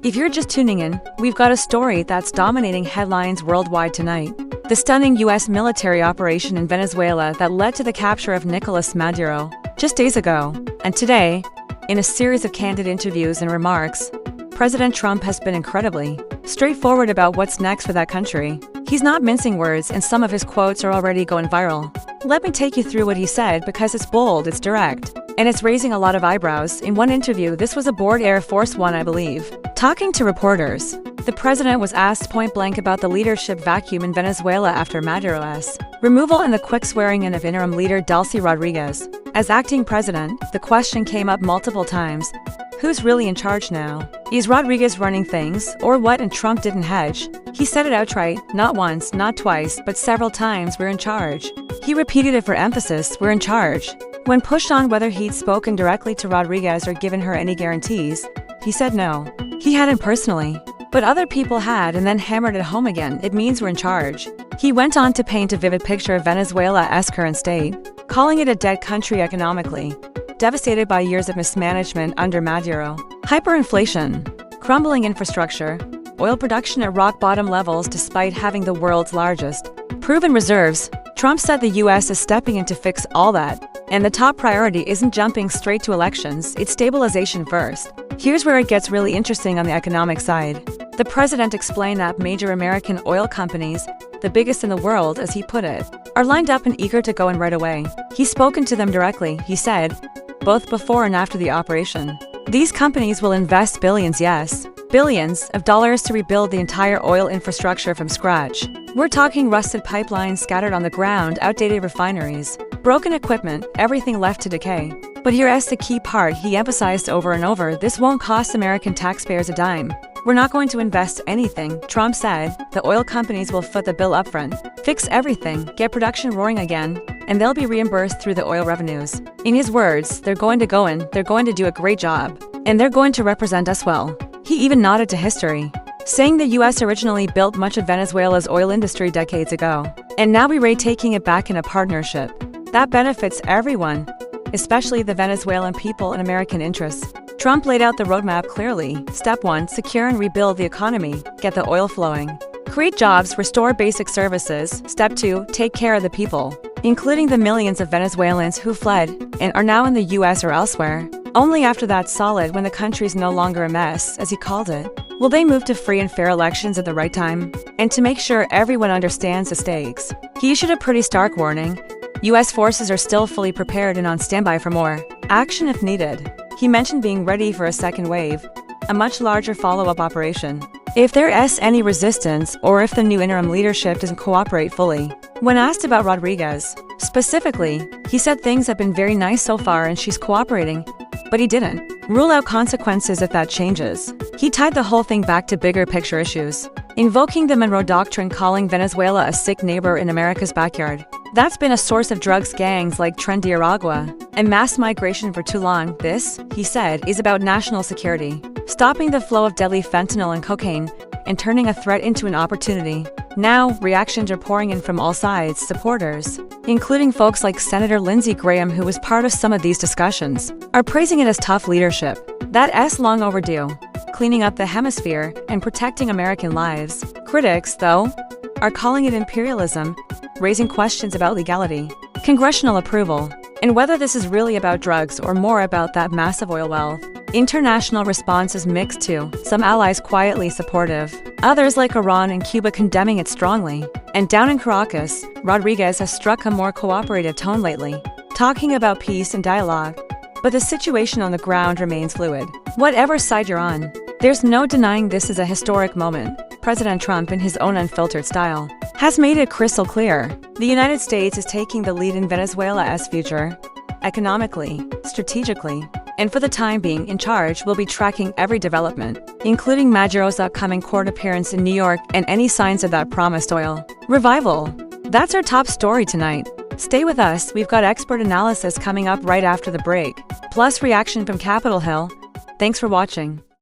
If you're just tuning in, we've got a story that's dominating headlines worldwide tonight. The stunning U.S. military operation in Venezuela that led to the capture of Nicolás Maduro just days ago. And today, in a series of candid interviews and remarks, President Trump has been incredibly straightforward about what's next for that country. He's not mincing words, and some of his quotes are already going viral. Let me take you through what he said because it's bold, it's direct, and it's raising a lot of eyebrows. In one interview, this was aboard AF1, I believe, talking to reporters, the president was asked point-blank about the leadership vacuum in Venezuela after Maduro's removal and the quick swearing-in of interim leader Delcy Rodriguez as acting president. The question came up multiple times: who's really in charge now? Is Rodriguez running things, or what? And Trump didn't hedge. He said it outright, not once, not twice, but several times: we're in charge. He repeated it for emphasis: we're in charge. When pushed on whether he'd spoken directly to Rodriguez or given her any guarantees, he said no. He hadn't personally, but other people had, and then hammered it home again: it means we're in charge. He went on to paint a vivid picture of Venezuela's current state, calling it a dead country economically, devastated by years of mismanagement under Maduro. Hyperinflation, crumbling infrastructure, oil production at rock-bottom levels despite having the world's largest proven reserves. Trump said the U.S. is stepping in to fix all that, and the top priority isn't jumping straight to elections, it's stabilization first. Here's where it gets really interesting on the economic side. The president explained that major American oil companies, the biggest in the world as he put it, are lined up and eager to go in right away. He's spoken to them directly, he said, both before and after the operation. These companies will invest billions, yes, billions of dollars to rebuild the entire oil infrastructure from scratch. We're talking rusted pipelines scattered on the ground, outdated refineries, broken equipment, everything left to decay. But here's the key part he emphasized over and over: this won't cost American taxpayers a dime. We're not going to invest anything, Trump said. The oil companies will foot the bill upfront, fix everything, get production roaring again, and they'll be reimbursed through the oil revenues. In his words, they're going to go in, they're going to do a great job, and they're going to represent us well. He even nodded to history, saying the U.S. originally built much of Venezuela's oil industry decades ago, and now we're taking it back in a partnership that benefits everyone, especially the Venezuelan people and American interests. Trump laid out the roadmap clearly. Step 1, secure and rebuild the economy, get the oil flowing. Create jobs, restore basic services. Step 2, take care of the people, including the millions of Venezuelans who fled and are now in the U.S. or elsewhere. Only after that's solid, when the country's no longer a mess, as he called it, will they move to free and fair elections at the right time. And to make sure everyone understands the stakes, he issued a pretty stark warning: U.S. forces are still fully prepared and on standby for more action if needed. He mentioned being ready for a second wave, a much larger follow-up operation, if there is any resistance or if the new interim leadership doesn't cooperate fully. When asked about Rodriguez specifically, he said things have been very nice so far and she's cooperating, but he didn't rule out consequences if that changes. He tied the whole thing back to bigger picture issues, invoking the Monroe Doctrine, calling Venezuela a sick neighbor in America's backyard. That's been a source of drugs gangs like Nicaragua and mass migration for too long. This, he said, is about national security, stopping the flow of deadly fentanyl and cocaine, and turning a threat into an opportunity. Now, reactions are pouring in from all sides. Supporters, including folks like Senator Lindsey Graham, who was part of some of these discussions, are praising it as tough leadership that's long overdue, cleaning up the hemisphere and protecting American lives. Critics, though, are calling it imperialism, raising questions about legality, congressional approval, and whether this is really about drugs or more about that massive oil wealth. International response is mixed too, some allies quietly supportive, others like Iran and Cuba condemning it strongly. And down in Caracas, Rodriguez has struck a more cooperative tone lately, talking about peace and dialogue. But the situation on the ground remains fluid. Whatever side you're on, there's no denying this is a historic moment. President Trump, in his own unfiltered style, has made it crystal clear: the United States is taking the lead in Venezuela's future, economically, strategically, and for the time being in charge. Will be tracking every development, including Maduro's upcoming court appearance in New York and any signs of that promised oil revival. That's our top story tonight. Stay with us, we've got expert analysis coming up right after the break, plus reaction from Capitol Hill. Thanks for watching.